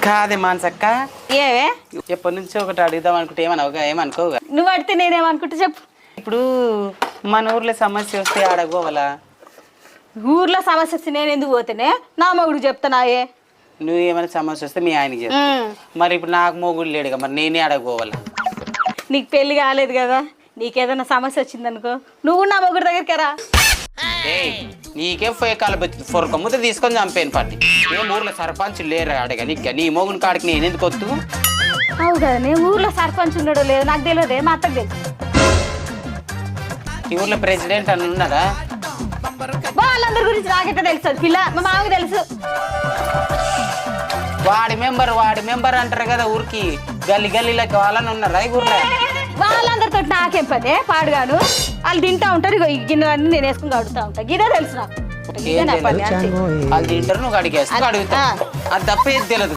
కాదే మానసక్క, ఏవే ఎప్పటి నుంచి ఒకటి అడుగుదాం అనుకుంటే ఏమనుకోవుగా. నువ్వు అడితే నేనేమనుకుంటా చెప్పు. ఇప్పుడు మన ఊర్లో సమస్య వస్తే ఆడగోవాలా? ఊర్లో సమస్య వస్తే నేను ఎందుకు పోతేనే నా మొగుడు చెప్తానాయే. నువ్వు ఏమైనా సమస్య వస్తే మీ ఆయనకి చెప్తావు. మరి ఇప్పుడు నాకు మొగుడు లేడుగా, మరి నేనే అడగోవాలా? నీకు పెళ్లి కాలేదు కదా, నీకేదైనా సమస్య వచ్చిందనుకో నువ్వు నా మొగుడు దగ్గరికి రా. నీకే పోయే కాలం వచ్చింది, ఫొరక ముద్ద తీసుకొని చంపాను పట్టి. ఏం ఊర్లో సర్పంచ్ లేరు అడగా నీకు, నీ మొగుని కాడికి నేను ఎందుకు వద్దు? అవు కదా, నేను ఊర్లో సర్పంచ్ ఉన్నాడో లేదు నాకు తెలియదే, మా అత్తకు తెలుసు. ఈ ఊర్లో ప్రెసిడెంట్ అని ఉన్నారా? వాళ్ళందరి గురించి నాకైతే తెలుసు, పిల్ల మా మామకి తెలుసు. వాడి మెంబర్ అంటారు కదా ఊరికి, గల్లీలకి వాళ్ళని ఉన్నారా ఈ ఊర్లో? వాళ్ళందరితో నాకేం పదే పాడుగాను. వాళ్ళు తింటా ఉంటారు, ఇగో ఈ గిన్నెలన్నీ నేను వేసుకుని అడుగుతా ఉంటా. గిదే తెలుసు నాకు. వాళ్ళు తింటారు, నువ్వు అడిగేస్తా అడుగుతా, అది తప్ప ఏది తెలియదు.